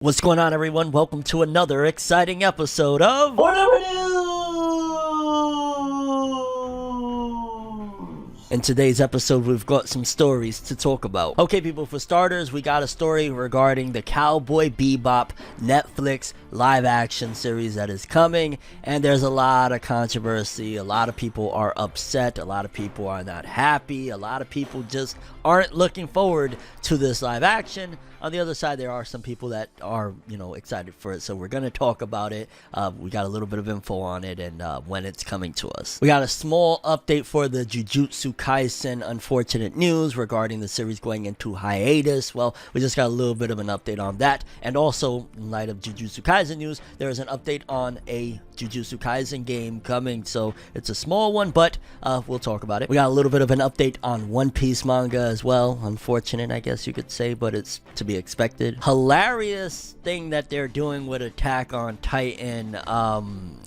What's going on, everyone? Welcome to another exciting episode of FORNEVERNEWS! In today's episode, we've got some stories to talk about. Okay, people, for starters, we got a story regarding the Cowboy Bebop Netflix live-action series that is coming, and there's a lot of controversy. A lot of people are upset. A lot of people are not happy. A lot of people just aren't looking forward to this live action. On the other side, there are some people that are, excited for it. So we're going to talk about it. We got a little bit of info on it and when it's coming to us. We got a small update for the Jujutsu Kaisen unfortunate news regarding the series going into hiatus. Well, we just got a little bit of an update on that. And also, in light of Jujutsu Kaisen news, there is an update on a Jujutsu Kaisen game coming. So it's a small one, but we'll talk about it. We got a little bit of an update on One Piece manga as well. Unfortunate, I guess you could say, but it's to be expected. Hilarious thing that they're doing with Attack on Titan. I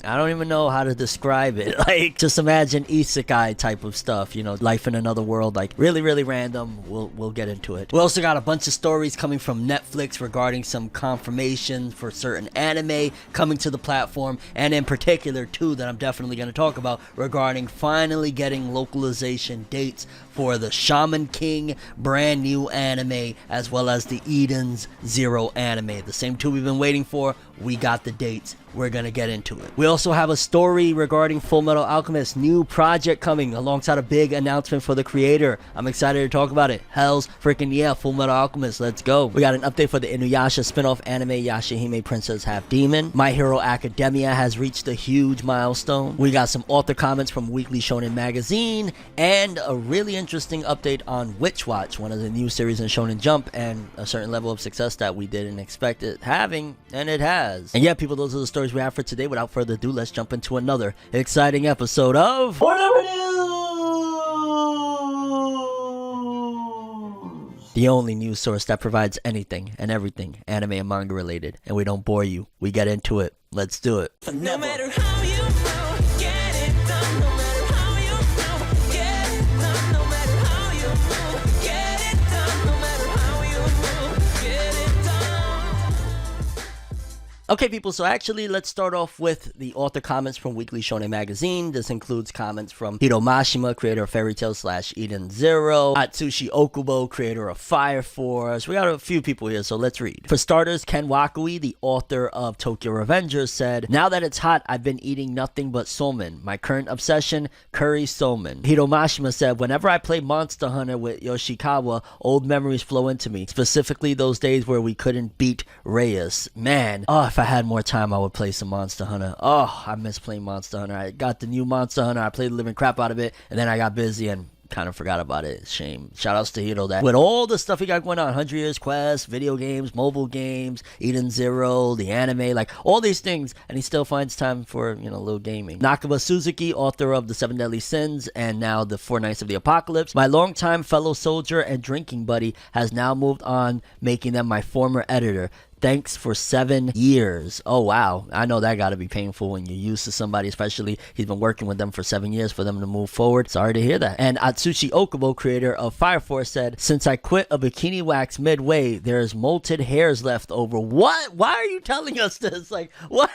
don't even know how to describe it. Like, just imagine isekai type of stuff, life in another world. Like, really random. We'll get into it. We also got a bunch of stories coming from Netflix regarding some confirmation for certain anime coming to the platform, and in particular two that I'm definitely going to talk about regarding finally getting localization dates for the Shaman King brand new anime, as well as the Eden's Zero anime. The same two we've been waiting for. We got the dates. We're gonna get into it. We also have a story regarding Fullmetal Alchemist new project coming alongside a big announcement for the creator. I'm excited to talk about it. Hell's freaking yeah, Fullmetal Alchemist, let's go. We got an update for the Inuyasha spin-off anime Yashahime Princess Half Demon. My Hero Academia has reached a huge milestone. We got some author comments from Weekly Shonen Magazine and a really interesting update on Witch Watch, one of the new series in Shonen Jump, and a certain level of success that we didn't expect it having, and it has. And yeah, people, those are the stories we have for today. Without further ado, let's jump into another exciting episode of FORNEVERNEWS! The only news source that provides anything and everything anime and manga related. And we don't bore you. We get into it. Let's do it. No matter how you move, get it done. No matter how you move, get it done. No matter how you move, get it done. No matter how you move, get it done. Okay, people, so actually, let's start off with the author comments from Weekly Shonen Magazine. This includes comments from Hitomashima, creator of Fairy Tail / Eden Zero, Atsushi Okubo, creator of Fire Force. We got a few people here, so let's read. For starters, Ken Wakui, the author of Tokyo Revengers, said, "Now that it's hot, I've been eating nothing but somen. My current obsession, curry somen." Hitomashima said, "Whenever I play Monster Hunter with Yoshikawa, old memories flow into me, specifically those days where we couldn't beat Reyes. Man, if I had more time, I would play some Monster Hunter. Oh, I miss playing Monster Hunter. I got the new Monster Hunter. I played the living crap out of it, and then I got busy and kind of forgot about it. Shame. Shout outs to Hito that with all the stuff he got going on, 100 Years Quest, video games, mobile games, Eden Zero, the anime, like all these things, and he still finds time for, a little gaming." Nakaba Suzuki, author of The Seven Deadly Sins and now The Four Knights of the Apocalypse, "My longtime fellow soldier and drinking buddy has now moved on, making them my former editor. Thanks for 7 years. Oh, wow. I know that got to be painful when you're used to somebody, especially he's been working with them for 7 years for them to move forward. Sorry to hear that." And Atsushi Okubo, creator of Fire Force, said, "Since I quit a bikini wax midway, there's molted hairs left over." What? Why are you telling us this? Like, what?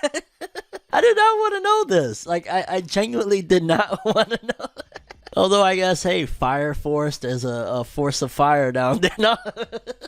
I did not want to know this. Like, I genuinely did not want to know. Although I guess, hey, Fire Force, there's a force of fire down there. No.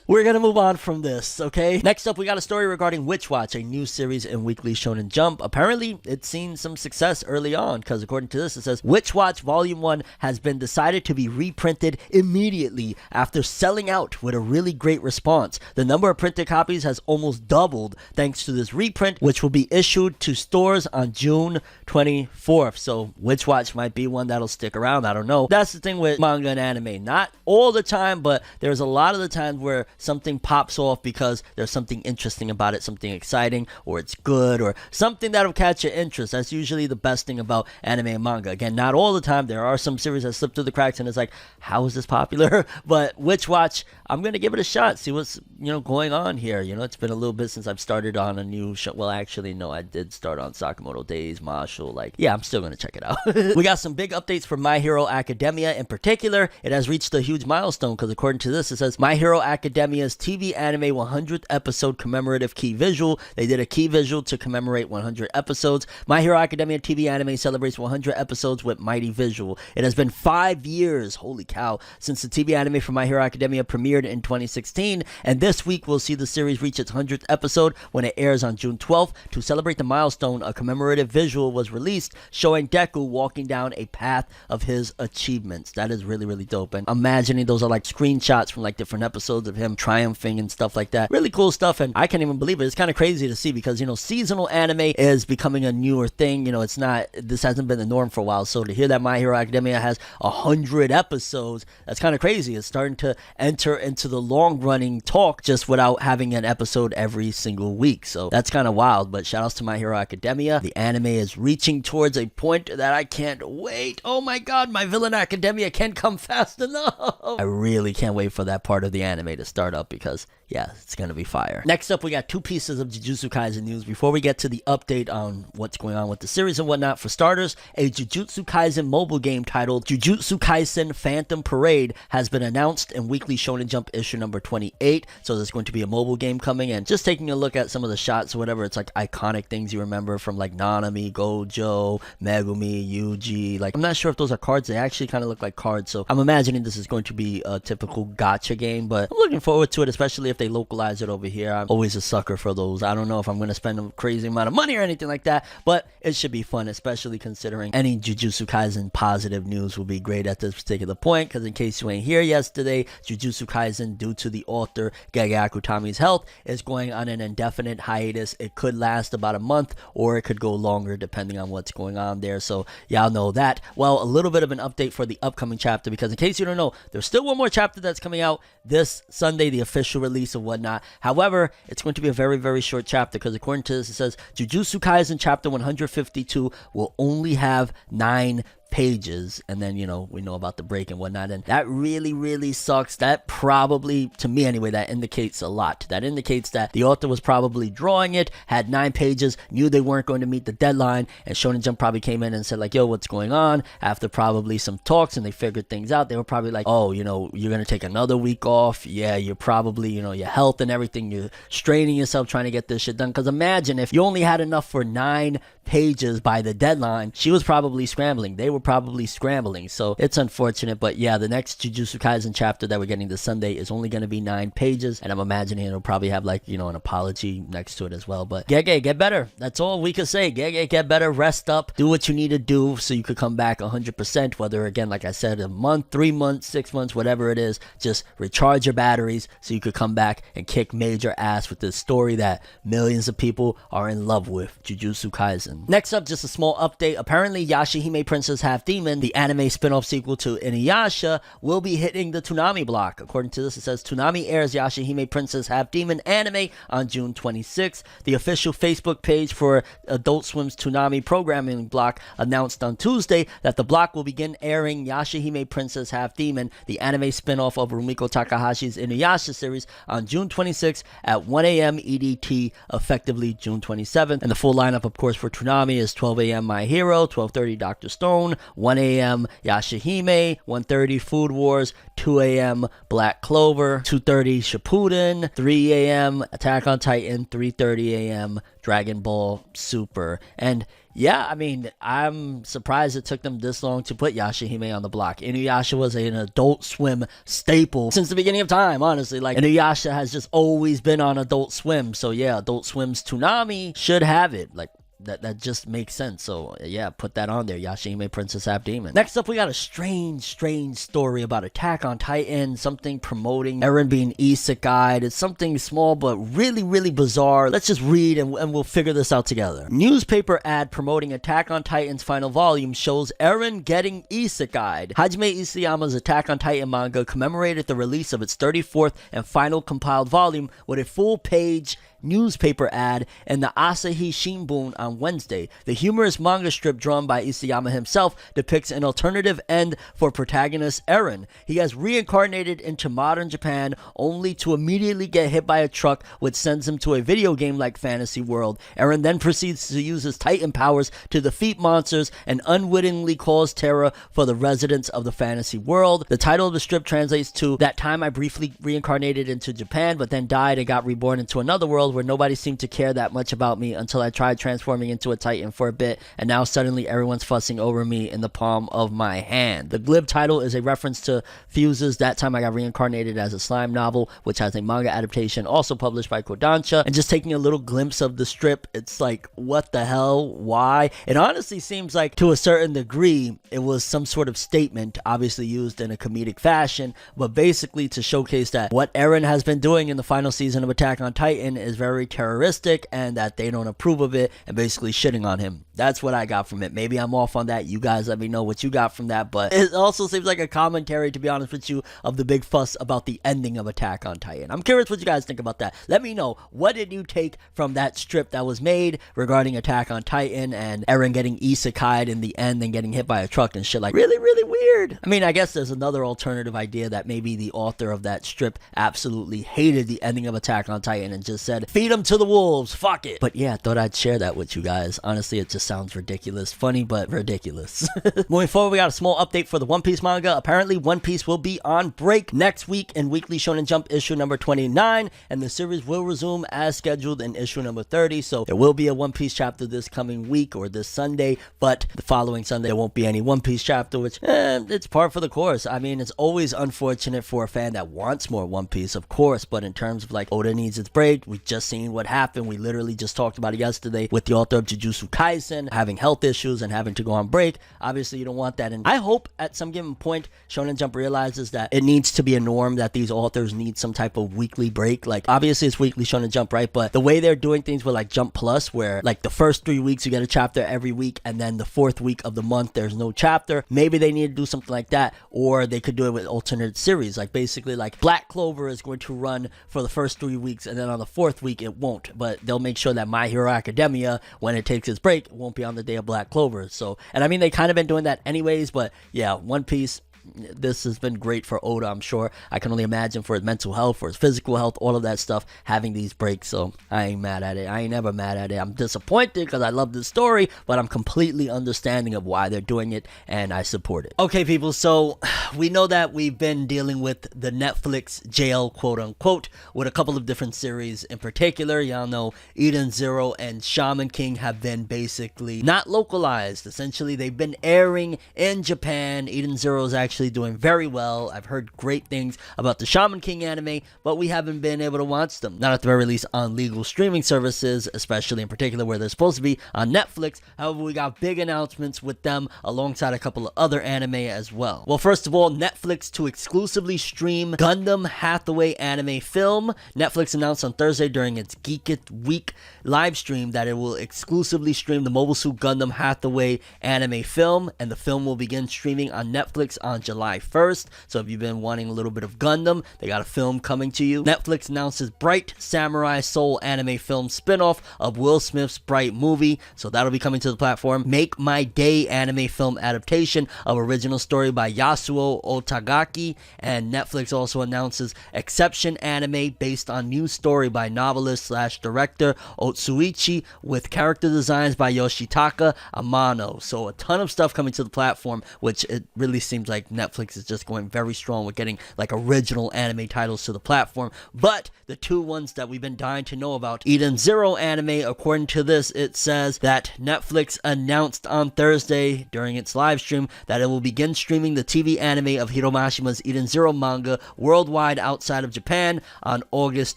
We're going to move on from this, okay? Next up, we got a story regarding Witch Watch, a new series in Weekly Shonen Jump. Apparently, it's seen some success early on, because according to this, it says, "Witch Watch Volume 1 has been decided to be reprinted immediately after selling out with a really great response. The number of printed copies has almost doubled thanks to this reprint, which will be issued to stores on June 24th. So, Witch Watch might be one that'll stick around. I don't know. That's the thing with manga and anime. Not all the time, but there's a lot of the times where something pops off because there's something interesting about it, something exciting, or it's good, or something that'll catch your interest. That's usually the best thing about anime and manga. Again, not all the time. There are some series that slip through the cracks and it's like, how is this popular? But Witch Watch, I'm going to give it a shot, see what's, going on here. It's been a little bit since I've started on a new show. Well, actually, no, I did start on Sakamoto Days, Marshall. I'm still going to check it out. We got some big updates for My Hero Hero Academia. In particular, it has reached a huge milestone because according to this, it says My Hero Academia's TV anime 100th episode commemorative key visual. They did a key visual to commemorate 100 episodes. My Hero Academia TV anime celebrates 100 episodes with mighty visual. It has been 5 years, holy cow, since the TV anime for My Hero Academia premiered in 2016, and this week we'll see the series reach its 100th episode when it airs on June 12th. To celebrate the milestone, a commemorative visual was released showing Deku walking down a path of his achievements. That is really, really dope, and imagining those are like screenshots from like different episodes of him triumphing and stuff like that. Really cool stuff, and I can't even believe it. It's kind of crazy to see because, you know, seasonal anime is becoming a newer thing. You know, this hasn't been the norm for a while, so to hear that My Hero Academia has 100 episodes, that's kind of crazy. It's starting to enter into the long-running talk just without having an episode every single week, so that's kind of wild. But shout outs to My Hero Academia. The anime is reaching towards a point that I can't wait. Oh my god, My Villain Academia can't come fast enough. I really can't wait for that part of the anime to start up because, yeah, it's gonna be fire. Next up, we got 2 pieces of Jujutsu Kaisen news before we get to the update on what's going on with the series and whatnot. For starters, a Jujutsu Kaisen mobile game titled Jujutsu Kaisen Phantom Parade has been announced in Weekly Shonen Jump issue number 28. So there's going to be a mobile game coming, and just taking a look at some of the shots or whatever, it's like iconic things you remember from like Nanami, Gojo, Megumi, Yuji. Like, I'm not sure if those are cards. They actually kind of look like cards, so I'm imagining this is going to be a typical gacha game, but I'm looking forward to it, especially if they localize it over here. I'm always a sucker for those. I don't know if I'm going to spend a crazy amount of money or anything like that, but it should be fun, especially considering any Jujutsu Kaisen positive news will be great at this particular point, because in case you ain't here yesterday, Jujutsu Kaisen, due to the author Gege Akutami's health, is going on an indefinite hiatus. It could last about a month, or it could go longer depending on what's going on there, so y'all know that. Well, a little bit of an update for the upcoming chapter, because in case you don't know, there's still one more chapter that's coming out this Sunday, the official release of whatnot. However, it's going to be a very, very short chapter, because according to this, it says Jujutsu Kaisen chapter 152 will only have 9 pages, and then, you know, we know about the break and whatnot, and that really, really sucks. That probably, to me anyway, that indicates a lot. That indicates that the author was probably drawing it, had 9 pages, knew they weren't going to meet the deadline, and Shonen Jump probably came in and said like, yo, what's going on? After probably some talks and they figured things out, they were probably like, oh, you know, you're gonna take another week off. Yeah, you're probably, you know, your health and everything, you're straining yourself trying to get this shit done, because imagine if you only had enough for 9 pages by the deadline. She was probably scrambling. They were probably scrambling. So it's unfortunate, but yeah, the next Jujutsu Kaisen chapter that we're getting this Sunday is only going to be 9 pages, and I'm imagining it'll probably have like, you know, an apology next to it as well. But Gege, get better. That's all we could say. Gege, get better, rest up, do what you need to do so you could come back 100%, whether, again, like I said, a month, 3 months, 6 months, whatever it is. Just recharge your batteries so you could come back and kick major ass with this story that millions of people are in love with, Jujutsu Kaisen. Next up, just a small update. Apparently, Yashahime Princess Half Demon, the anime spin-off sequel to Inuyasha, will be hitting the Toonami block. According to this, it says Toonami airs Yashahime Princess Half Demon anime on June 26th. The official Facebook page for Adult Swim's Toonami programming block announced on Tuesday that the block will begin airing Yashahime Princess Half Demon, the anime spin-off of Rumiko Takahashi's Inuyasha series, on June 26th at 1 a.m. EDT, effectively June 27th. And the full lineup, of course, for Toonami is 12 a.m. My Hero, 12:30 Dr. Stone, 1 a.m. Yashahime, 1:30 Food Wars, 2 a.m. Black Clover, 2:30 Shippuden, 3 a.m. Attack on Titan, 3:30 a.m. Dragon Ball Super. And yeah, I mean, I'm surprised it took them this long to put Yashahime on the block. Inuyasha was an Adult Swim staple since the beginning of time, honestly. Like, Inuyasha has just always been on Adult Swim. So yeah, Adult Swim's Toonami should have it. Like, that just makes sense. So yeah, put that on there, Yashahime Princess Half Demon. Next up, we got a strange story about Attack on Titan, something promoting Eren being isekai'd. It's something small but really, really bizarre. Let's just read and we'll figure this out together. Newspaper ad promoting Attack on Titan's final volume shows Eren getting isekai'd. Hajime Isayama's Attack on Titan manga commemorated the release of its 34th and final compiled volume with a full-page newspaper ad in the Asahi Shimbun on Wednesday. The humorous manga strip drawn by Isayama himself depicts an alternative end for protagonist Eren. He has reincarnated into modern Japan only to immediately get hit by a truck, which sends him to a video game-like fantasy world. Eren then proceeds to use his Titan powers to defeat monsters and unwittingly cause terror for the residents of the fantasy world. The title of the strip translates to "That time I briefly reincarnated into Japan, but then died and got reborn into another world where nobody seemed to care that much about me until I tried transforming into a Titan for a bit, and now suddenly everyone's fussing over me in the palm of my hand." The glib title is a reference to Fuse's "That Time I Got Reincarnated as a Slime" novel, which has a manga adaptation also published by Kodansha. And just taking a little glimpse of the strip, it's like, what the hell? Why? It honestly seems like, to a certain degree, it was some sort of statement, obviously used in a comedic fashion, but basically to showcase that what Eren has been doing in the final season of Attack on Titan is very terroristic and that they don't approve of it, and basically shitting on him. That's what I got from it. Maybe I'm off on that. You guys let me know what you got from that, but it also seems like a commentary, to be honest with you, of the big fuss about the ending of Attack on Titan. I'm curious what you guys think about that. Let me know. What did you take from that strip that was made regarding Attack on Titan and Eren getting isekai'd in the end and getting hit by a truck and shit? Like, really, really weird. I mean, I guess there's another alternative idea that maybe the author of that strip absolutely hated the ending of Attack on Titan and just said, feed them to the wolves, fuck it. But yeah, I thought I'd share that with you guys. Honestly, it just sounds ridiculous. Funny, but ridiculous. Moving forward, we got a small update for the One Piece manga. Apparently, One Piece will be on break next week in Weekly Shonen Jump issue number 29, and the series will resume as scheduled in issue number 30. So there will be a One Piece chapter this coming week or this Sunday, but the following Sunday there won't be any One Piece chapter, which it's par for the course. I mean, it's always unfortunate for a fan that wants more One Piece, of course, but in terms of like Oda needs its break, we've just seen what happened. We literally just talked about it yesterday with the author of Jujutsu Kaisen having health issues and having to go on break. Obviously, you don't want that, and I hope at some given point Shonen Jump realizes that it needs to be a norm that these authors need some type of weekly break. Like, obviously it's Weekly Shonen Jump, right? But the way they're doing things with like Jump Plus, where like the first 3 weeks you get a chapter every week, and then the 4th week of the month there's no chapter. Maybe they need to do something like that, or they could do it with alternate series. Like, basically, like Black Clover is going to run for the first 3 weeks, and then on the 4th week it won't. But they'll make sure that My Hero Academia, when it takes its break, won't be on the day of Black Clover. So, and I mean, they kind of been doing that anyways, but yeah, One Piece, this has been great for Oda, I'm sure. I can only imagine for his mental health, for his physical health, all of that stuff, having these breaks. So I ain't mad at it. I ain't never mad at it. I'm disappointed because I love the story, but I'm completely understanding of why they're doing it, and I support it. Okay, people, so we know that we've been dealing with the Netflix jail, quote unquote, with a couple of different series in particular. Y'all know Eden Zero and Shaman King have been basically not localized. Essentially, they've been airing in Japan. Eden Zero is actually doing very well. I've heard great things about the Shaman King anime, but we haven't been able to watch them. Not at the very least on legal streaming services, especially in particular where they're supposed to be on Netflix. However, we got big announcements with them alongside a couple of other anime as well. Well, first of all, Netflix to exclusively stream Gundam Hathaway anime film. Netflix announced on Thursday during its Geek It Week live stream that it will exclusively stream the Mobile Suit Gundam Hathaway anime film, and the film will begin streaming on Netflix on July 1st. So if you've been wanting a little bit of Gundam, they got a film coming to you. Netflix announces Bright Samurai Soul anime film spinoff of Will Smith's Bright movie, so that'll be coming to the platform. Make My Day anime film adaptation of original story by Yasuo Otagaki, and Netflix also announces Exception anime based on new story by novelist / director Otsuichi with character designs by Yoshitaka Amano. So a ton of stuff coming to the platform, which it really seems like Netflix is just going very strong with getting like original anime titles to the platform. But the two ones that we've been dying to know about, Eden Zero anime, according to this, it says that Netflix announced on Thursday during its live stream that it will begin streaming the TV anime of Hiromashima's Eden Zero manga worldwide outside of Japan on August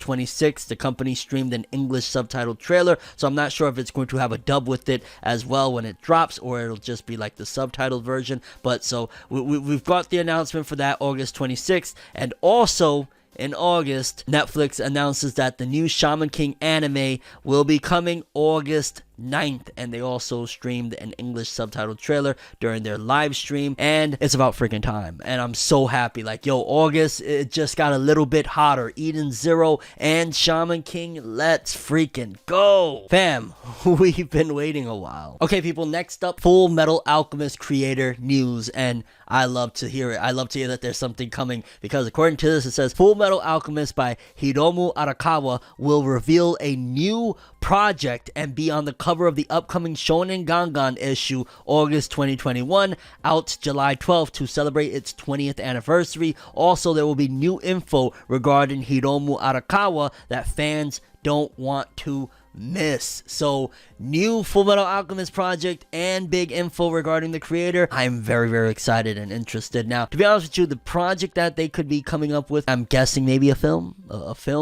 26th. The company streamed an English subtitled trailer, so I'm not sure if it's going to have a dub with it as well when it drops, or it'll just be like the subtitled version. But so we've got the announcement for that August 26th, and also in August, Netflix announces that the new Shaman King anime will be coming August 9th, and they also streamed an English subtitled trailer during their live stream, and it's about freaking time, and I'm so happy. Like, yo, August, it just got a little bit hotter. Eden Zero and Shaman King, let's freaking go. Fam, we've been waiting a while. Okay, people, next up, Fullmetal Alchemist creator news, and I love to hear it. I love to hear that there's something coming, because according to this, it says Fullmetal Alchemist by Hiromu Arakawa will reveal a new project and be on the cover of the upcoming Shonen Gangan issue August 2021, out July 12th to celebrate its 20th anniversary. Also, there will be new info regarding Hiromu Arakawa that fans don't want to miss. So, new Fullmetal Alchemist project and big info regarding the creator. I'm very, very excited and interested. Now, to be honest with you, the project that they could be coming up with, I'm guessing maybe a film,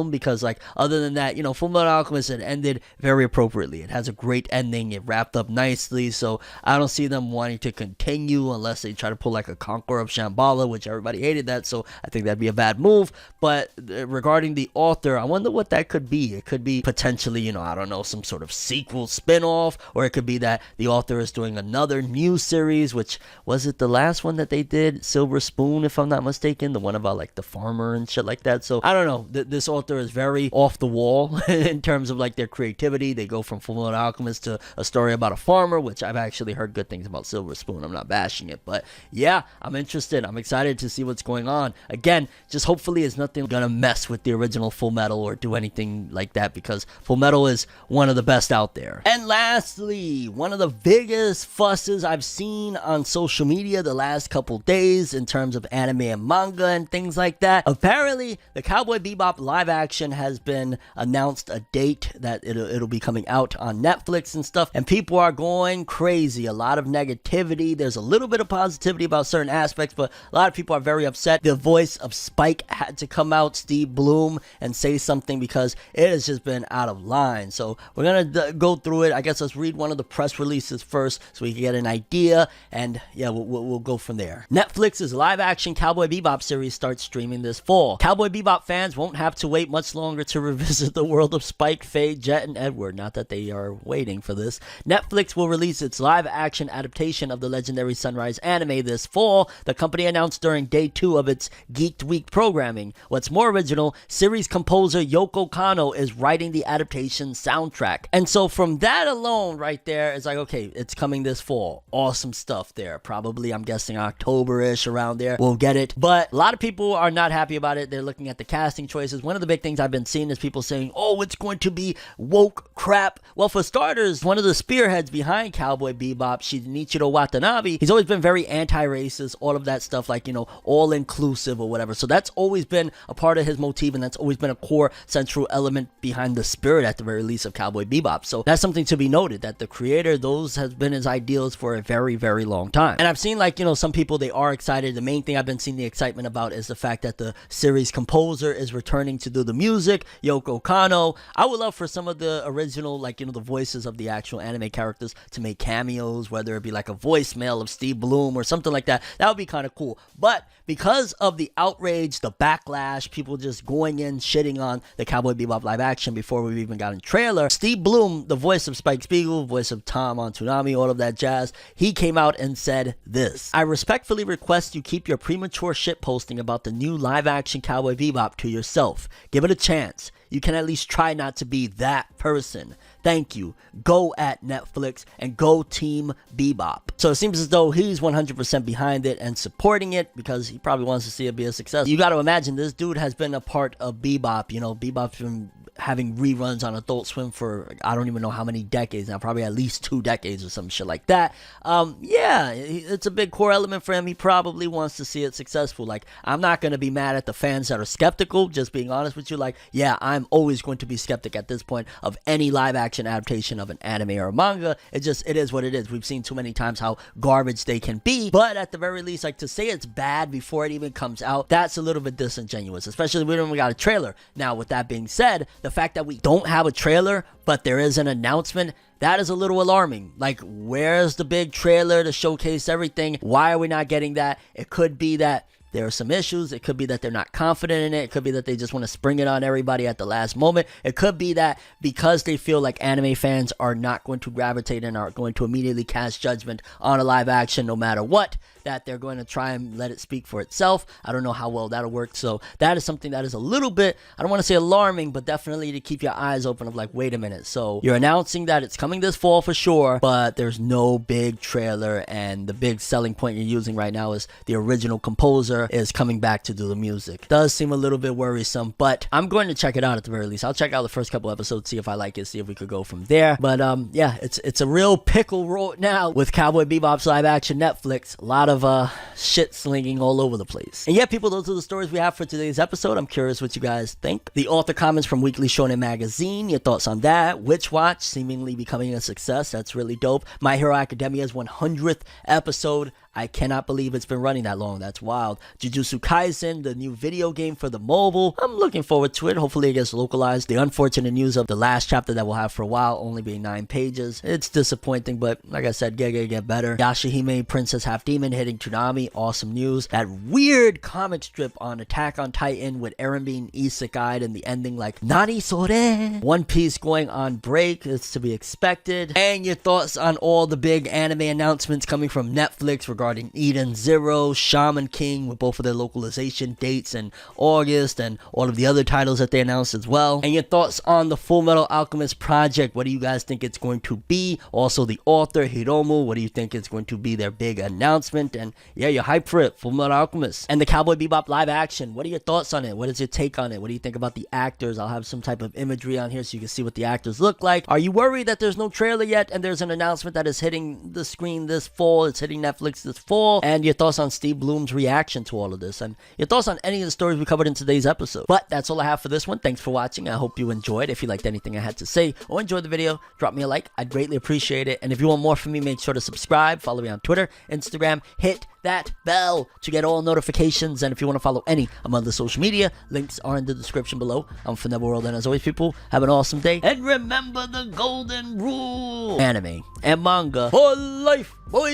because, like, other than that, you know, Fullmetal Alchemist, it ended very appropriately. It has a great ending. It wrapped up nicely, so I don't see them wanting to continue unless they try to pull like a Conqueror of Shambhala, which everybody hated that, so I think that'd be a bad move. But regarding the author, I wonder what that could be. It could be potentially, you know, I don't know, some sort of sequel spin-off, or it could be that the author is doing another new series, which was it the last one that they did, Silver Spoon, if I'm not mistaken, the one about like the farmer and shit like that. So I don't know, this author is very off the wall in terms of like their creativity. They go from Fullmetal Alchemist to a story about a farmer, which I've actually heard good things about Silver Spoon. I'm not bashing it, but yeah, I'm interested. I'm excited to see what's going on. Again, just hopefully it's nothing gonna mess with the original Fullmetal or do anything like that, because Fullmetal is one of the best out there. And lastly, one of the biggest fusses I've seen on social media the last couple days in terms of anime and manga and things like that. Apparently, the Cowboy Bebop live action has been announced a date that it'll be coming out on Netflix and stuff, and people are going crazy. A lot of negativity. There's a little bit of positivity about certain aspects, but a lot of people are very upset. The voice of Spike had to come out, Steve Bloom, and say something because it has just been out of line. So we're gonna go through it. I guess let's read one of the press releases first so we can get an idea, and yeah, we'll go from there. Netflix's live-action Cowboy Bebop series starts streaming this fall. Cowboy Bebop fans won't have to wait much longer to revisit the world of Spike, Faye, Jet, and Edward. Not that they are waiting for this. Netflix will release its live-action adaptation of the legendary Sunrise anime this fall, the company announced during day 2 of its Geeked Week programming. What's more original, series composer Yoko Kanno is writing the adaptation soundtrack. And so from that alone right there, it's like, okay, it's coming this fall. Awesome stuff there. Probably, I'm guessing, October-ish, around there. We'll get it. But a lot of people are not happy about it. They're looking at the casting choices. One of the big things I've been seeing is people saying, oh, it's going to be woke crap. Well, for starters, one of the spearheads behind Cowboy Bebop, Shinichiro Watanabe, he's always been very anti-racist, all of that stuff, like, you know, all-inclusive or whatever. So that's always been a part of his motif, and that's always been a core central element behind the spirit, at the very least, of Cowboy Bebop. So that's something to be noted, that the creator, those has been his ideals for a very, very long time. And I've seen, like, you know, some people, they are excited. The main thing I've been seeing the excitement about is the fact that the series composer is returning to do the music, Yoko Kanno. I would love for some of the original, like, you know, the voices of the actual anime characters to make cameos, whether it be like a voicemail of Steve Bloom or something like that. That would be kind of cool. But because of the outrage, the backlash, people just going in, shitting on the Cowboy Bebop live action before we even got a trailer, Steve Bloom, the voice of Spike Spiegel, voice of Tom on Toonami, all of that jazz, he came out and said this: I respectfully request you keep your premature shit posting about the new live action Cowboy Bebop to yourself. Give it a chance. You can at least try not to be that person. Thank you. Go at Netflix and go Team Bebop. So it seems as though he's 100% behind it and supporting it because he probably wants to see it be a success. You got to imagine this dude has been a part of Bebop. You know, Bebop's been having reruns on Adult Swim for I don't even know how many decades now, probably at least 2 decades or some shit like that. Yeah, it's a big core element for him. He probably wants to see it successful. Like, I'm not going to be mad at the fans that are skeptical, just being honest with you. Like, yeah, I'm always going to be skeptic at this point of any live action adaptation of an anime or a manga. It is what it is. We've seen too many times how garbage they can be, but at the very least, like, to say it's bad before it even comes out, that's a little bit disingenuous, especially when we got a trailer. Now, with that being said, the fact that we don't have a trailer, but there is an announcement, that is a little alarming. Like, where's the big trailer to showcase everything? Why are we not getting that? It could be that there are some issues. It could be that they're not confident in it. It could be that they just want to spring it on everybody at the last moment. It could be that because they feel like anime fans are not going to gravitate and are going to immediately cast judgment on a live action no matter what, that they're going to try and let it speak for itself. I don't know how well that'll work. So that is something that is a little bit, I don't want to say alarming, but definitely to keep your eyes open of like, wait a minute. So you're announcing that it's coming this fall for sure, but there's no big trailer, and the big selling point you're using right now is the original composer is coming back to do the music. Does seem a little bit worrisome, but I'm going to check it out at the very least. I'll check out the first couple episodes, see if I like it, see if we could go from there. But yeah, it's a real pickle right now with Cowboy Bebop's live action Netflix. A lot of shit slinging all over the place. And yeah, people, those are the stories we have for today's episode. I'm curious what you guys think. The author comments from Weekly Shonen Magazine, your thoughts on that? Witch Watch seemingly becoming a success. That's really dope. My Hero Academia's 100th episode. I cannot believe it's been running that long. That's wild. Jujutsu Kaisen, the new video game for the mobile. I'm looking forward to it. Hopefully it gets localized. The unfortunate news of the last chapter that we'll have for a while only being 9 pages. It's disappointing, but like I said, get better. Yashahime, Princess Half Demon hitting Toonami. Awesome news. That weird comic strip on Attack on Titan with Eren being isekai'd and the ending like, Nani sore? One Piece going on break. It's to be expected. And your thoughts on all the big anime announcements coming from Netflix regarding Eden Zero, Shaman King with both of their localization dates in August, and all of the other titles that they announced as well. And your thoughts on the Fullmetal Alchemist project. What do you guys think it's going to be? Also the author, Hiromu, what do you think is going to be their big announcement? And yeah, you're hyped for it, Fullmetal Alchemist. And the Cowboy Bebop live action. What are your thoughts on it? What is your take on it? What do you think about the actors? I'll have some type of imagery on here so you can see what the actors look like. Are you worried that there's no trailer yet and there's an announcement that is hitting the screen this fall? It's hitting Netflix this fall. And your thoughts on Steve Bloom's reaction to all of this, and your thoughts on any of the stories we covered in today's episode. But that's all I have for this one. Thanks for watching. I hope you enjoyed. If you liked anything I had to say or enjoyed the video, drop me a like. I'd greatly appreciate it. And if you want more from me, make sure to subscribe, follow me on Twitter, Instagram, hit that bell to get all notifications. And if you want to follow any of my other social media, links are in the description below. I'm ForneverWorld, and as always, people, have an awesome day. And remember the golden rule: anime and manga for life, boy!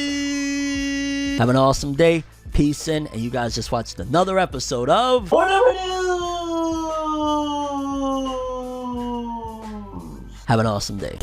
Have an awesome day. Peace in. And you guys just watched another episode of ForneverNews. Have an awesome day.